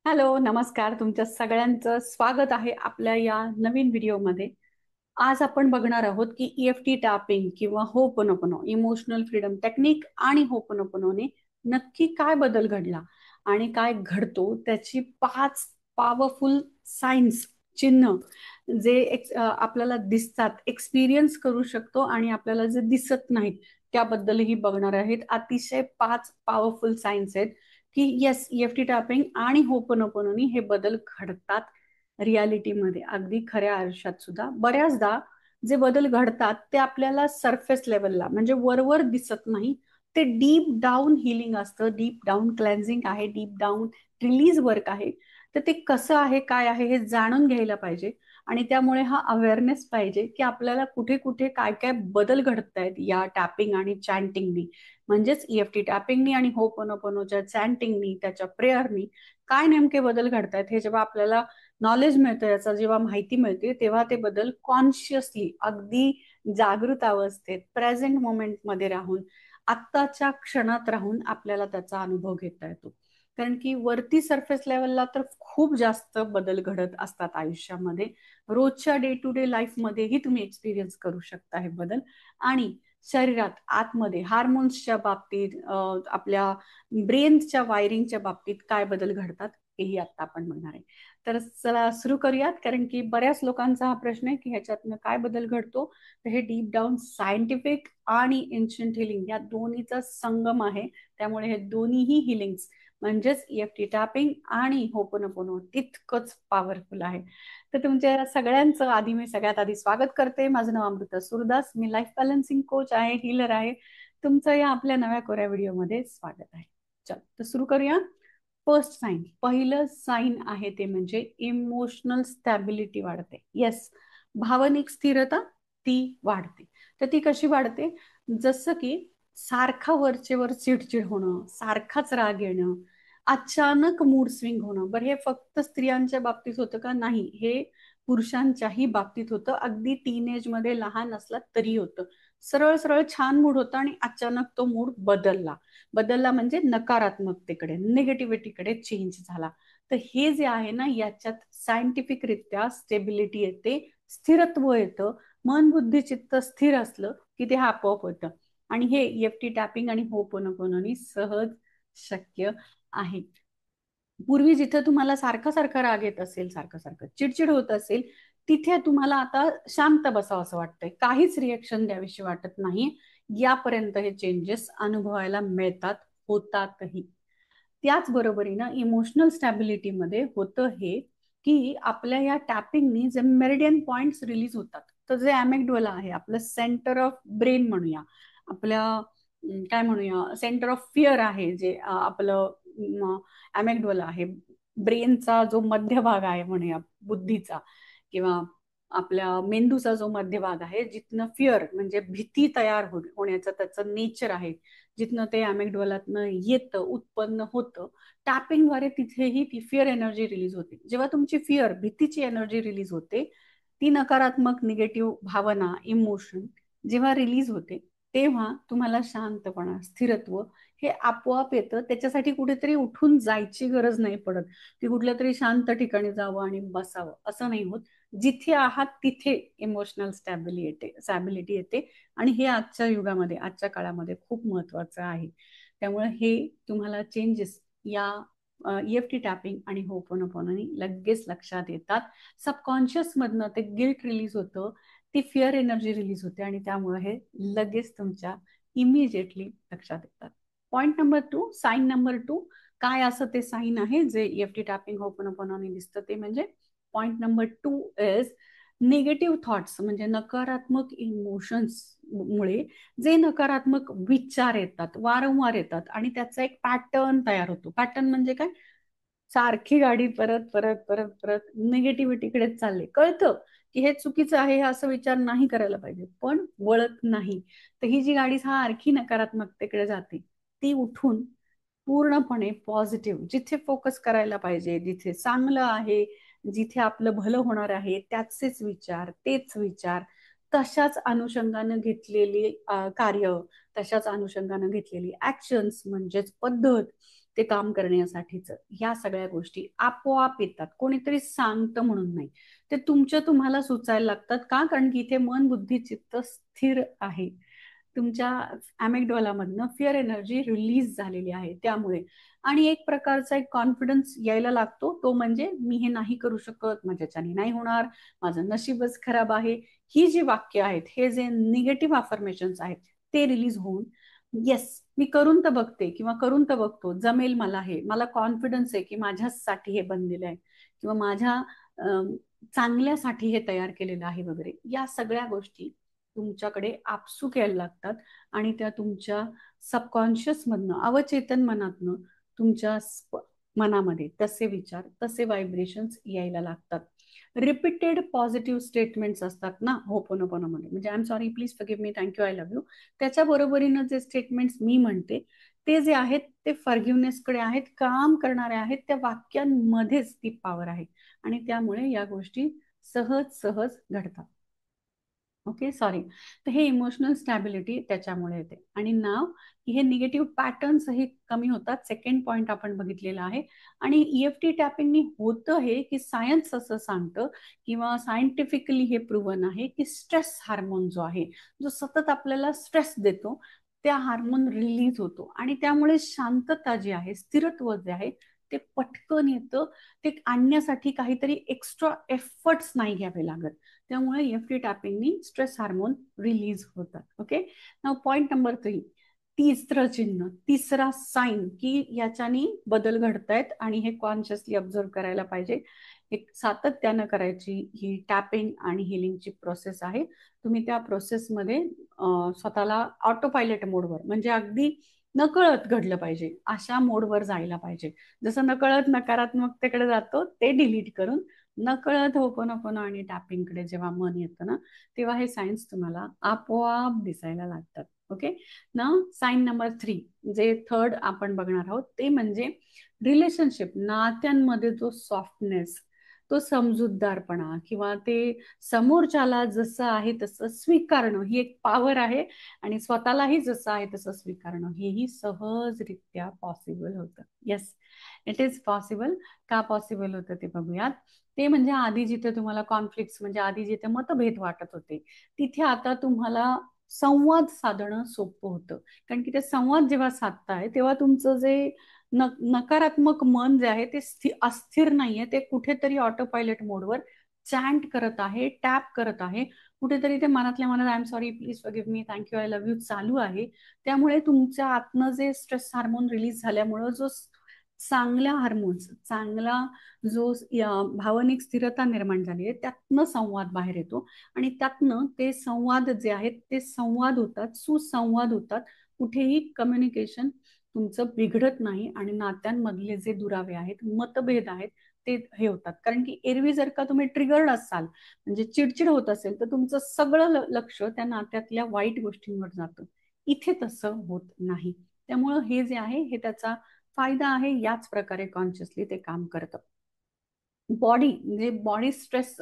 Hello, नमस्कार. तुमच्या सगळ्यांचं स्वागत आहे आपल्या या नवीन व्हिडिओमध्ये. आज आपण बघणार आहोत की ईएफटी टॅपिंग किंवा होपोनोपोनो इमोशनल फ्रीडम टेक्निक आणि होपोनोपोनोने नक्की काय बदल घडला आणि काय घडतो त्याची 5 पॉवरफुल सायन्स, चिन्ह जे आपल्याला दिसतात, एक्सपिरियन्स करू शकतो आणि आपल्याला जे दिसत नाहीत त्याबद्दलही बघणार आहेत. अतिशय 5 पॉवरफुल सायन्स आहेत की येस, ईएफटी टॅपिंग आणि होपोनोपोनोनी हे बदल घडतात रियालिटीमध्ये, अगदी खऱ्या आयुष्यात सुद्धा. बऱ्याचदा जे बदल घडतात ते आपल्याला सरफेस लेवलला म्हणजे वरवर दिसत नाही. ते डीप डाऊन हिलिंग असतं, डीप डाऊन क्लेन्झिंग आहे, डीप डाऊन रिलीज वर्क आहे. तर ते कसं आहे, काय आहे हे जाणून घ्यायला पाहिजे. आणि त्यामुळे हा अवेअरनेस पाहिजे की आपल्याला कुठे कुठे काय काय बदल घडत आहेत या टॅपिंग आणि चॅन्टिंगनी. म्हणजेच ईएफटी टॅपिंगनी आणि होपोनोपोनोच्या चॅन्टिंगनी, त्याच्या प्रेयरनी काय नेमके बदल घडतायत हे जेव्हा आपल्याला नॉलेज मिळतं, याचा जेव्हा माहिती मिळते, तेव्हा ते बदल कॉन्शियसली, अगदी जागृत अवस्थेत, प्रेझेंट मोमेंटमध्ये राहून, आत्ताच्या क्षणात राहून आपल्याला त्याचा अनुभव घेता येतो. कारण की वरती सरफेस लेवलला तर खूप जास्त बदल घडत असतात आयुष्यामध्ये. रोजच्या डे टू डे लाईफमध्येही तुम्ही एक्सपिरियन्स करू शकता हे बदल. आणि शरीरात आतमध्ये हार्मोन्सच्या बाबतीत, आपल्या ब्रेनच्या वायरिंगच्या बाबतीत काय बदल घडतात हेही आता आपण बघणार आहे. तर चला सुरू करूयात, कारण की बऱ्याच लोकांचा हा प्रश्न आहे की ह्याच्यातनं काय बदल घडतो. तर हे डीप डाऊन सायंटिफिक आणि एन्शंट हिलिंग या दोन्हीचा संगम आहे. त्यामुळे हे दोन्हीही हिलिंग्स म्हणजेच ईएफटी टॅपिंग आणि होपोनोपोनो तितकंच पॉवरफुल आहे. तर तुमच्या सगळ्यांचं आधी मी सगळ्यात आधी स्वागत करते. माझं नाव अमृता सुरदास, मी लाईफ बॅलन्सिंग कोच आहे, हीलर आहे. तुमचं या आपल्या नव्या कोऱ्या व्हिडिओमध्ये स्वागत आहे. चल तर सुरू करूया. फर्स्ट साईन, पहिलं साईन आहे ते म्हणजे इमोशनल स्टॅबिलिटी वाढते. येस, भावनिक स्थिरता ती वाढते. तर ती कशी वाढते? जसं की सारखा वरचे वर चिडचिड होणं, सारखाच राग येणं, अचानक मूड स्विंग होणं. बरं, हे फक्त स्त्रियांच्या बाबतीत होतं का? नाही, हे पुरुषांच्याही बाबतीत होतं. अगदी टीनेज मध्ये लहान असला तरी होतं. सरळ सरळ छान मूड होता आणि अचानक तो मूड बदलला. बदलला म्हणजे नकारात्मकतेकडे, निगेटिव्हिटीकडे चेंज झाला. तर हे जे आहे ना, याच्यात सायंटिफिक रित्या स्टेबिलिटी येते, स्थिरत्व येतं. मन बुद्धी चित्त स्थिर असलं की ते आपोआप होतं. आणि हे ईएफटी टॅपिंग आणि होपोनोपोनोनी सहज शक्य आहे. पूर्वी जिथे तुम्हाला सारखा सारखा राग येत असेल, सारखं सारखं चिडचिड होत असेल, तिथे तुम्हाला आता शांत बसावं असं वाटतंय, काहीच रिएक्शन द्यावीशी वाटत नाही. यापर्यंत हे चेंजेस अनुभवायला मिळतात, होतातही. त्याच बरोबरीनं इमोशनल स्टॅबिलिटीमध्ये होतं हे की आपल्या या टॅपिंगनी जे मेरिडियन पॉइंट्स रिलीज होतात, तर जे अॅमेग्डोला आहे, आपलं सेंटर ऑफ ब्रेन म्हणूया, आपल्या काय म्हणूया, सेंटर ऑफ फिअर आहे, जे आपलं अॅमेग्डोला आहे, ब्रेनचा जो मध्यभाग आहे म्हणूया, बुद्धीचा किंवा आपल्या मेंदूचा जो मध्यभाग आहे, जिथनं फिअर म्हणजे भीती तयार होण्याचं त्याचं नेचर आहे, जिथनं ते अॅमेग्डोलातनं येतं, उत्पन्न होतं. टॅपिंगद्वारे तिथेही ती फिअर एनर्जी रिलीज होते. जेव्हा तुमची फिअर, भीतीची एनर्जी रिलीज होते, ती नकारात्मक निगेटिव्ह भावना, इमोशन जेव्हा रिलीज होते, तेव्हा तुम्हाला शांतपणा, स्थिरत्व हे आपोआप येतं. त्याच्यासाठी कुठेतरी उठून जायची गरज नाही पडत की कुठल्या तरी शांत ठिकाणी जावं आणि बसावं, असं नाही होत. जिथे आहात तिथे इमोशनल स्टॅबिलिटी येते. आणि हे आजच्या युगामध्ये, आजच्या काळामध्ये खूप महत्वाचं आहे. त्यामुळे हे तुम्हाला चेंजेस या ईएफटी टॅपिंग आणि होपोनोपोनोनी लगेच लक्षात येतात. सबकॉन्शियस मधनं ते गिल्ट रिलीज होतं, ती फिअर एनर्जी रिलीज होते आणि त्यामुळे हे लगेच तुमच्या इमिजिएटली लक्षात येतात. पॉइंट नंबर 2, साईन नंबर 2, काय असं ते साईन आहे जे ईएफटी टॅपिंग होपोनोपोनोनी दिसतं ते म्हणजे, point number 2 is negative thoughts, म्हणजे नकारात्मक इमोशन्स मुळे जे नकारात्मक विचार येतात, वारंवार येतात आणि त्याचा एक पॅटर्न तयार होतो. पॅटर्न म्हणजे काय? सारखी गाडी परत परत परत परत निगेटिव्हिटीकडेच चालले, कळतं की हे चुकीचं आहे, हे असं विचार नाही करायला पाहिजे, पण वळत नाही. तर ही जी गाडी सारखी नकारात्मकतेकडे जाते, ती उठून पूर्णपणे पॉझिटिव्ह, जिथे फोकस करायला पाहिजे, जिथे चांगलं आहे, जिथे आपलं भलं होणार आहे, त्याचेच विचार, तेच विचार, तशाच अनुषंगानं घेतलेली कार्य, तशाच अनुषंगानं घेतलेली ऍक्शन्स म्हणजेच पद्धत, ते काम करण्यासाठीच, ह्या सगळ्या गोष्टी आपोआप येतात, कोणीतरी सांगतं म्हणून नाही. ते तुम्हाला सुचायला लागतात. का? कारण की इथे मन, बुद्धी, चित्त स्थिर आहे. तुमच्या अॅमिग्डोलामधनं फिअर एनर्जी रिलीज झालेली आहे त्यामुळे. आणि एक प्रकारचा एक कॉन्फिडन्स यायला लागतो, तो म्हणजे मी हे नाही करू शकत, माझ्याच्याने नाही होणार, माझं नशीबच खराब आहे. ही जी वाक्य आहेत, हे जे निगेटिव्ह अफर्मेशन्स आहेत, ते रिलीज होऊन येस, मी करून तर बघते किंवा करून तर बघतो, जमेल मला, हे मला कॉन्फिडन्स आहे की माझ्यासाठी हे बनलेलं आहे किंवा माझ्या चांगल्यासाठी हे तयार केलेलं आहे वगैरे, या सगळ्या गोष्टी तुमच्याकडे आपसूक यायला लागतात. आणि त्या तुमच्या सबकॉन्शियस मधनं, अवचेतन मनातनं तुमच्या मनामध्ये तसे विचार, तसे व्हायब्रेशन्स यायला लागतात. रिपीटेड पॉझिटिव्ह स्टेटमेंट्स असतात ना होपोनोपोनोमध्ये, म्हणजे I am sorry, please forgive me, thank you, I love you, त्याच्या बरोबरीनं जे स्टेटमेंट्स मी म्हणते ते जे आहेत ते फॉरगिव्हनेसकडे आहेत, काम करणारे आहेत. त्या वाक्यांमध्येच ती पॉवर आहे आणि त्यामुळे या गोष्टी सहज सहज घडतात. Okay, sorry. तर हे इमोशनल स्टॅबिलिटी त्याच्यामुळे येते. आणि नाव हे निगेटिव्ह पॅटर्न्स हे कमी होतात. सेकंड पॉइंट आपण बघितलेला आहे. आणि ईएफटी टॅपिंगनी होतं हे की सायन्स असं सांगतं किंवा सायंटिफिकली हे प्रूव्हन आहे की स्ट्रेस हार्मोन जो आहे, जो सतत आपल्याला स्ट्रेस देतो, त्या हार्मोन रिलीज होतो आणि त्यामुळे शांतता जी आहे, स्थिरत्व जे आहे ते पटकन येतं. ते आणण्यासाठी काहीतरी एक्स्ट्रा एफर्ट्स नाही घ्यावे लागत. त्यामुळे ईएफटी टॅपिंगनी स्ट्रेस हार्मोन रिलीज होतात. ओके, नाव पॉइंट नंबर 3, तिसरं चिन्ह, तिसरा साईन की याच्यानी बदल घडतायत आणि हे कॉन्शियसली ऑब्झर्व करायला पाहिजे. एक सातत्यानं करायची ही टॅपिंग आणि हिलिंगची प्रोसेस आहे. तुम्ही त्या प्रोसेसमध्ये स्वतःला ऑटो पायलट मोडवर, म्हणजे अगदी नकळत घडलं पाहिजे अशा मोडवर जायला पाहिजे. जसं नकळत नकारात्मकतेकडे जातो, ते डिलीट करून नकळत होपोनोपोनो आणि टॅपिंगकडे जेव्हा मन येतं ना, तेव्हा हे सायन्स तुम्हाला आपोआप दिसायला लागतात. ओके ना. साइन नंबर 3, जे थर्ड आपण बघणार आहोत, ते म्हणजे रिलेशनशिप, नात्यांमध्ये जो सॉफ्टनेस, तो समजूतदारपणा किंवा ते समोरच्याला जसं आहे तसं स्वीकारणं, ही एक पॉवर आहे. आणि स्वतःलाही जसं आहे तसं स्वीकारणं, हेही सहजरित्या पॉसिबल होतं. Yes, it is possible. का पॉसिबल होतं ते बघूयात. ते म्हणजे आधी जिथे तुम्हाला कॉन्फ्लिक्ट, म्हणजे आधी जिथे मतभेद वाटत होते, तिथे आता तुम्हाला संवाद साधणं सोपं होतं. कारण की ते संवाद जेव्हा साधताय तेव्हा तुमचं जे नकारात्मक मन जे आहे ते अस्थिर नाहीये, ते कुठेतरी ऑटो पायलट मोडवर चॅन्ट करत आहे, टॅप करत आहे. कुठेतरी ते मनातल्या मनात I am sorry, please forgive me, thank you, I love you चालू आहे. त्यामुळे तुमच्या आतनं जे स्ट्रेस हार्मोन रिलीज झाल्यामुळं जो चांगल्या हार्मोन्स, चांगला जो भावनिक स्थिरता निर्माण झाली आहे, त्यातनं संवाद बाहेर येतो. आणि त्यातनं ते संवाद जे आहेत ते संवाद होतात, सुसंवाद होतात. कुठेही कम्युनिकेशन तुमचं बिघडत नाही आणि नात्यांमधले जे दुरावे आहेत, मतभेद आहेत, ते हे होतात. कारण की एरवी जर का तुम्ही ट्रिगर्ड असाल, म्हणजे चिडचिड होत असेल, तर तुमचं सगळं लक्ष त्या नात्यातल्या वाईट गोष्टींवर जातं. इथे तसं होत नाही. त्यामुळं हे जे आहे हे त्याचा फायदा आहे. याच प्रकारे कॉन्शियसली ते काम करतं. बॉडी, म्हणजे बॉडी स्ट्रेस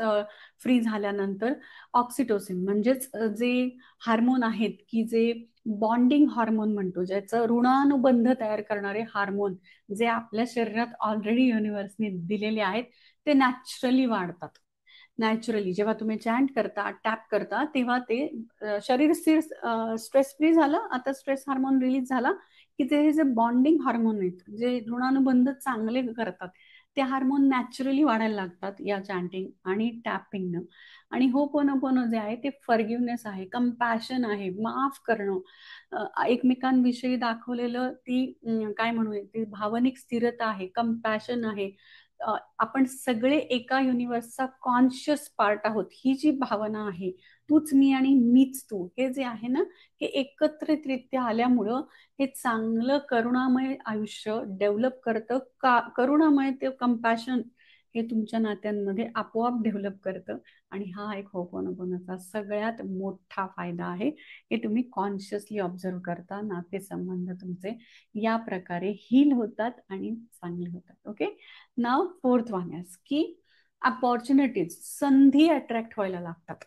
फ्री झाल्यानंतर ऑक्सिटोसिन, म्हणजेच जे हार्मोन आहेत की जे बॉन्डिंग हार्मोन म्हणतो, ज्याचं ऋणानुबंध तयार करणारे हार्मोन जे आपल्या शरीरात ऑलरेडी युनिव्हर्सने दिलेले आहेत, ते नॅचरली वाढतात. नॅचरली जेव्हा तुम्ही चॅन्ट करता, टॅप करता, तेव्हा ते शरीर स्थिर, स्ट्रेस फ्री झालं. आता स्ट्रेस हार्मोन रिलीज झाला की ते जे बॉन्डिंग हार्मोन आहेत, जे ऋणानुबंध चांगले करतात, ते हार्मोन नॅचरली वाढायला लागतात या चॅन्टिंग आणि टॅपिंगनं. आणि होपोनोपोनो जे आहे ते फॉरगिव्हनेस आहे, कंपॅशन आहे, माफ करणं, एकमेकांविषयी दाखवलेलं ती काय म्हणू, ती भावनिक स्थिरता आहे, कंपॅशन आहे. आपण सगळे एका युनिव्हर्सचा कॉन्शियस पार्ट आहोत, ही जी भावना आहे, तूच मी आणि मीच तू, हे जे आहे ना, हे एकत्रितरित्या आल्यामुळं हे चांगलं करुणामय आयुष्य डेव्हलप करतं. करुणामय ते कंपॅशन हे तुमच्या नात्यांमध्ये आपोआप डेव्हलप करतं. आणि हा एक होपोनोपोनोचा सगळ्यात मोठा फायदा आहे. हे तुम्ही कॉन्शियसली ऑब्झर्व करता, नातेसंबंध तुमचे या प्रकारे हील होतात आणि चांगले होतात. Okay, now fourth one is की अपॉर्च्युनिटीज, संधी अट्रॅक्ट व्हायला लागतात.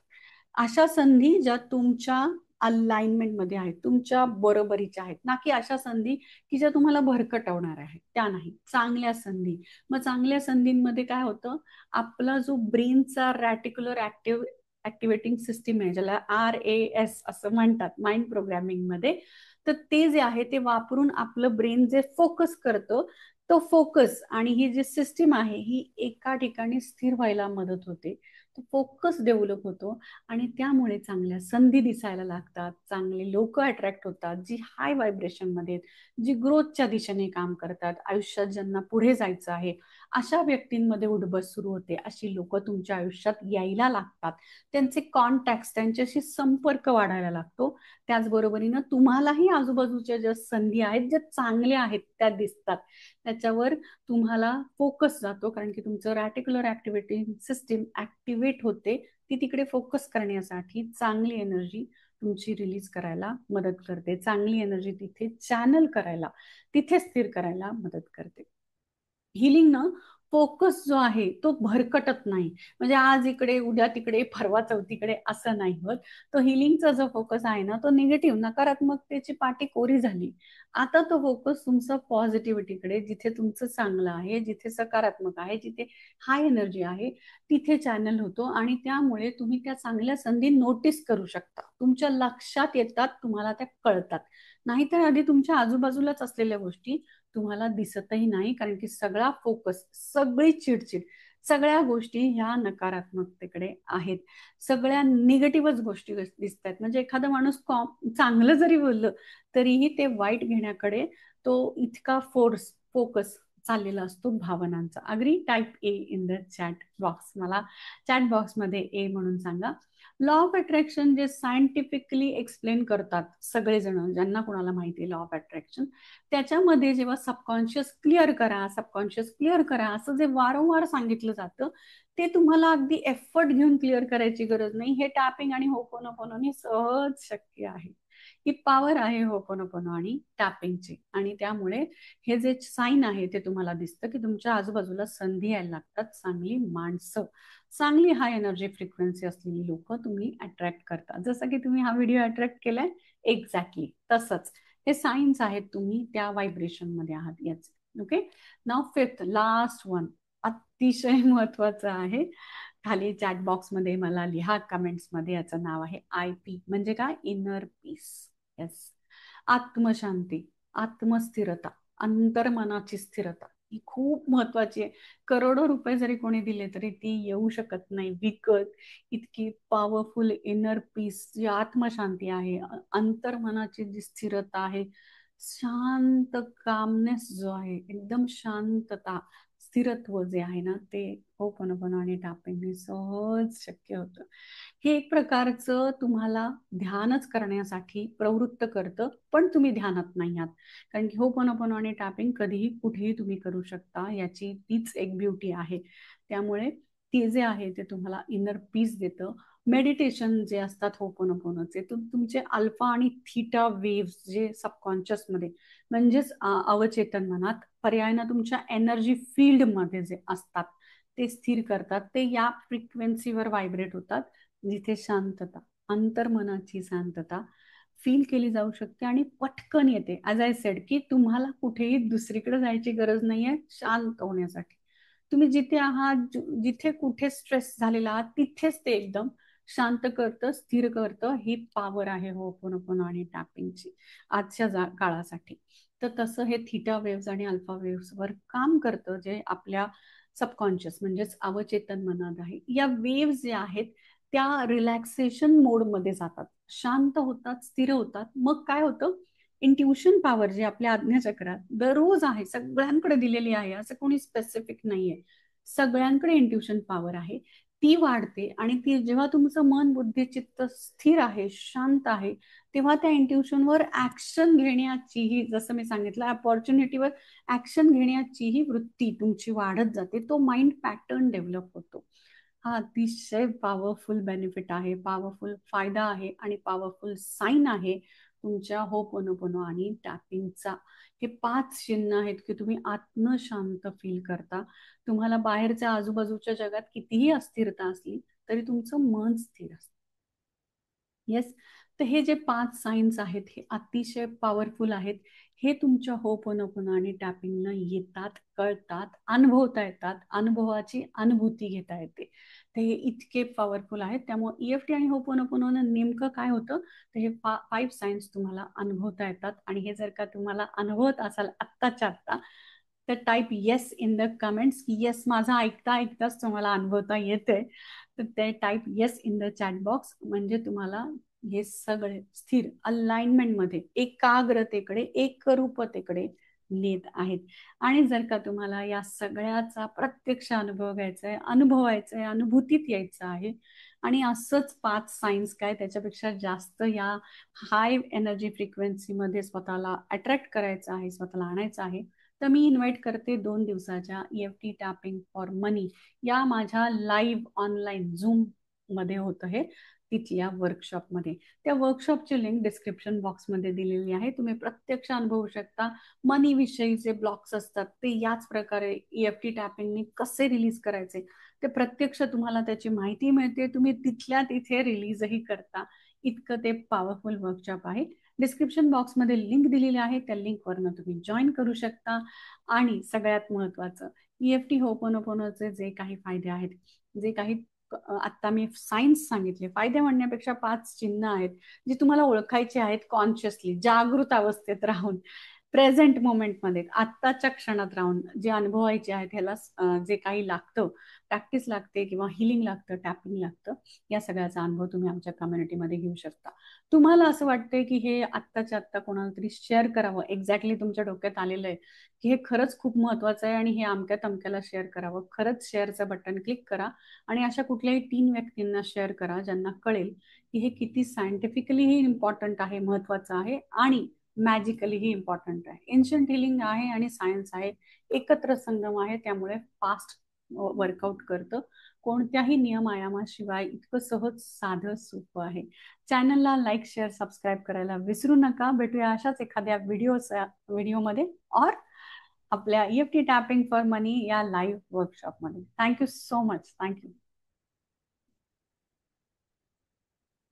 अशा संधी ज्या तुमच्या अलाइनमेंट मध्ये आहेत, तुमच्या बरोबरीच्या आहेत, ना की अशा संधी की ज्या तुम्हाला भरकटवणार आहेत, त्या नाही, चांगल्या संधी. मग चांगल्या संधींमध्ये काय होतं, आपला जो ब्रेनचा रॅटिक्युलर ऍक्टिव्हेटिंग सिस्टीम आहे, ज्याला RAS असं म्हणतात माइंड प्रोग्रामिंग मध्ये, तर ते जे आहे ते वापरून आपलं ब्रेन जे फोकस करतं, तो फोकस आणि ही जी सिस्टीम आहे ही एका ठिकाणी स्थिर व्हायला मदत होते. तो फोकस डेव्हलप होतो आणि त्यामुळे चांगल्या संधी दिसायला लागतात, चांगले लोक अट्रॅक्ट होतात, जी हाय व्हायब्रेशन मध्ये जी ग्रोथच्या दिशेने काम करतात, आयुष्यात ज्यांना पुढे जायचं आहे अशा व्यक्तींमध्ये उठबस सुरू होते, अशी लोक तुमच्या आयुष्यात यायला लागतात, त्यांचे कॉन्टॅक्ट, त्यांच्याशी संपर्क वाढायला लागतो. त्याचबरोबरीनं तुम्हालाही आजूबाजूच्या ज्या संधी आहेत ज्या चांगल्या आहेत त्या दिसतात, त्याच्यावर तुम्हाला फोकस जातो, कारण की तुमचं रॅटिक्युलर ऍक्टिव्हिटी सिस्टीम ऍक्टिव्हेट होते, ती तिकडे फोकस करण्यासाठी चांगली एनर्जी तुमची रिलीज करायला मदत करते, चांगली एनर्जी तिथे चॅनल करायला, तिथे स्थिर करायला मदत करते. हिलिंग ना, फोकस जो आहे तो भरकटत नाही, म्हणजे आज इकडे उद्या तिकडे परवा चौथीकडे असं नाही होत. तो हिलिंगचा जो फोकस आहे ना, तो निगेटिव्ह नकारात्मकतेची पाठी कोरी झाली. आता तो फोकस तुमचा पॉझिटिव्हिटीकडे, जिथे तुमचं चांगलं आहे, जिथे सकारात्मक आहे, जिथे हाय एनर्जी आहे, तिथे चॅनल होतो आणि त्यामुळे तुम्ही त्या चांगल्या संधी नोटीस करू शकता, तुमच्या लक्षात येतात, तुम्हाला त्या कळतात. नाहीतर आधी तुमच्या आजूबाजूलाच असलेल्या गोष्टी तुम्हाला दिसतही नाही, कारण की सगळा फोकस, सगळी चिडचिड, सगळ्या गोष्टी ह्या नकारात्मकतेकडे आहेत, सगळ्या निगेटिव्हच गोष्टी दिसत आहेत. म्हणजे एखादा माणूस चांगलं जरी बोललं तरीही ते वाईट घेण्याकडे तो इतका फोकस चाललेला असतो भावनांचा. Agree? Type A in the chat box, मला चॅट बॉक्स मध्ये ए म्हणून सांगा. लॉ ऑफ अट्रॅक्शन जे सायंटिफिकली एक्सप्लेन करतात सगळेजण, ज्यांना कोणाला माहिती लॉ ऑफ अट्रॅक्शन, त्याच्यामध्ये जेव्हा सबकॉन्शियस क्लिअर करा, सबकॉन्शियस क्लिअर करा असं जे वारंवार सांगितलं जातं, ते तुम्हाला अगदी एफर्ट घेऊन क्लिअर करायची गरज नाही. हे टॅपिंग आणि होपोनोपोनोनी सहज शक्य आहे. ही पॉवर आहे होपोनोपोनो आणि टॅपिंगची, आणि त्यामुळे हे जे साईन आहे ते तुम्हाला दिसतं की तुमच्या आजूबाजूला संधी यायला लागतात, चांगली माणसं, चांगली हाय एनर्जी फ्रिक्वेन्सी असलेली लोक तुम्ही अट्रॅक्ट करता, जसं की तुम्ही हा व्हिडिओ अट्रॅक्ट केलाय, एक्झॅक्टली तसंच हे सायन्स आहेत, तुम्ही त्या व्हायब्रेशन मध्ये आहात याच. ओके, नाव फिफ्थ लास्ट वन, अतिशय महत्वाचं आहे. खाली चॅट बॉक्स मध्ये मला लिहा कमेंट्स मध्ये, याचं नाव आहे IP, म्हणजे काय? Inner peace. येस, आत्मशांती, आत्मस्थिरता, अंतर्मनाची स्थिरता ही खूप महत्वाची आहे. करोडो रुपये जरी कोणी दिले तरी ती येऊ शकत नाही विकत. इतकी पॉवरफुल इनर पीस, जी आत्मशांती आहे, अंतर्मनाची जी स्थिरता आहे, शांत कामनेस जो आहे, एकदम शांतता, स्थिरत्व जे आहे ना, ते होपनोपोनो आणि टॅपिंग सहज शक्य होतं. हे एक प्रकारचं तुम्हाला ध्यानच करण्यासाठी प्रवृत्त करतं, पण तुम्ही ध्यानात नाही आहात, कारण की होपनोपोनो आणि टॅपिंग कधीही कुठेही तुम्ही करू शकता, याची तीच एक ब्युटी आहे. त्यामुळे ते जे आहे ते तुम्हाला इनर पीस देतं. मेडिटेशन जे असतात होपोनोपोनोचे, तुमचे अल्फा आणि थीटा वेव्स जे सबकॉन्शियस मध्ये, म्हणजेच अवचेतन मनात, पर्यायानं तुमच्या एनर्जी फील्ड मध्ये जे असतात ते स्थिर करतात, ते या फ्रिक्वेन्सीवर व्हायब्रेट होतात, जिथे शांतता, अंतर्मनाची शांतता फील केली जाऊ शकते आणि पटकन येते. ॲज आय सेड की तुम्हाला कुठेही दुसरीकडे जायची गरज नाहीये शांत होण्यासाठी. तुम्ही जिथे आहात, जिथे कुठे स्ट्रेस झालेला आहात, तिथेच ते एकदम शांत करतं, स्थिर करतं. ही पॉवर आहे होपोनोपोनो आणि टॅपिंगची आजच्या काळासाठी. तर तसं हे थीटा वेव्स आणि अल्फा वेव्स वर काम करतं, जे आपल्या सबकॉन्शियस म्हणजेच अवचेतन मनात आहे. या वेव्स ज्या आहेत त्या रिलॅक्सेशन मोडमध्ये जातात, शांत होतात, स्थिर होतात. मग काय होतं, इंट्युशन पॉवर जी आपल्या आज्ञाचक्रात दररोज आहे, सगळ्यांकडे दिलेली आहे, असं कोणी स्पेसिफिक नाहीये, सगळ्यांकडे इंट्युशन पॉवर आहे, ती वाढते. आणि ती जेव्हा तुमचं मन, बुद्धी, चित्त स्थिर आहे, शांत आहे, तेव्हा त्या इंट्युशनवर ऍक्शन घेण्याचीही, जसं मी सांगितलं, अपॉर्च्युनिटीवर ऍक्शन घेण्याचीही वृत्ती तुमची वाढत जाते, तो माइंड पॅटर्न डेव्हलप होतो. हा अतिशय पॉवरफुल बेनिफिट आहे, पॉवरफुल फायदा आहे आणि पॉवरफुल साईन आहे तुमच्या होपोनोपोनो आणि टॅपिंगचा. हे 5 चिन्ह आहेत की तुम्ही आत्मशांत फील करता. तुम्हाला बाहेरच्या आजूबाजूच्या जगात कितीही अस्थिरता असली तरी तुमचं मन स्थिर असतं. येस, तर हे जे 5 सायन्स आहेत हे अतिशय पॉवरफुल आहेत. हे तुमच्या होपोनोपोनो आणि टॅपिंगनं येतात, कळतात, अनुभवता येतात, अनुभवाची अनुभूती घेता येते. तर हे इतके पॉवरफुल आहेत. त्यामुळे ईएफटी आणि होपोनोपोनोनं नेमकं काय होतं, तर हे 5 सायन्स तुम्हाला अनुभवता येतात. आणि हे जर का तुम्हाला अनुभवत असाल आत्ताच्या आत्ता, तर type yes in the comments की येस, माझा ऐकता ऐकताच तुम्हाला अनुभवता येते. तर ते type yes in the chat box, म्हणजे तुम्हाला हे सगळे स्थिर अलाइनमेंटमध्ये एकाग्रतेकडे, एकरूपतेकडे नेत आहेत. आणि जर का तुम्हाला या सगळ्याचा प्रत्यक्ष अनुभव घ्यायचा आहे, अनुभवायचा आहे, अनुभूतीत यायचं आहे, आणि असंच 5 सायन्स काय त्याच्यापेक्षा जास्त या हाय एनर्जी फ्रिक्वेन्सीमध्ये स्वतःला अट्रॅक्ट करायचं आहे, स्वतःला आणायचं आहे, तर मी इन्व्हाइट करते 2 दिवसाच्या ईएफटी टॅपिंग फॉर मनी या माझ्या लाईव्ह ऑनलाईन झूम मध्ये होतं हे, तिथल्या वर्कशॉपमध्ये. त्या वर्कशॉपची लिंक डिस्क्रिप्शन बॉक्समध्ये दिलेली आहे. तुम्ही प्रत्यक्ष अनुभवू शकता. मनी विषयीचे ब्लॉक्स असतात ते याच प्रकारे ईएफटी टॅपिंगने कसे रिलीज करायचे ते प्रत्यक्ष तुम्हाला त्याची माहिती मिळते. तुम्ही तिथल्या तिथे रिलीजही करता. इतकं ते पॉवरफुल वर्कशॉप आहे. डिस्क्रिप्शन बॉक्समध्ये लिंक दिलेली आहे. त्या लिंकवरनं तुम्ही जॉईन करू शकता. आणि सगळ्यात महत्त्वाचं, ईएफटी होपोनोपोनोचे जे काही फायदे आहेत, जे काही आता मी सायन्स सांगितले, फायदे म्हणण्यापेक्षा 5 चिन्ह आहेत जी तुम्हाला ओळखायची आहेत कॉन्शियसली, जागृत अवस्थेत राहून, प्रेझेंट मोमेंटमध्ये, आत्ताच्या क्षणात राहून जे अनुभवायचे आहेत. ह्याला जे काही लागतं, प्रॅक्टिस लागते किंवा हिलिंग लागतं, टॅपिंग लागतं, या सगळ्याचा अनुभव तुम्ही आमच्या कम्युनिटीमध्ये घेऊ शकता. तुम्हाला असं वाटतंय की हे आत्ताच्या आत्ता कोणाला तरी शेअर करावं, एक्झॅक्टली तुमच्या डोक्यात आलेलं आहे की हे खरंच खूप महत्वाचं आहे आणि हे अमक्या तमक्याला शेअर करावं, खरंच शेअरचं बटन क्लिक करा आणि अशा कुठल्याही 3 व्यक्तींना शेअर करा ज्यांना कळेल की हे किती सायंटिफिकलीही इम्पॉर्टंट आहे, महत्वाचं आहे, आणि मॅजिकलीही इम्पॉर्टंट आहे. एन्शंट हिलिंग आहे आणि सायन्स आहे, एकत्र संगम आहे, त्यामुळे फास्ट वर्कआउट करतं. कोणत्याही नियम आयामाशिवाय इतकं सहज, साधं, सोपं आहे. चॅनलला लाईक, शेअर, सबस्क्राईब करायला विसरू नका. भेटूया अशाच एखाद्या व्हिडिओमध्ये और आपल्या ईएफटी टॅपिंग फॉर मनी या लाईव्ह वर्कशॉपमध्ये. Thank you so much. थँक्यू.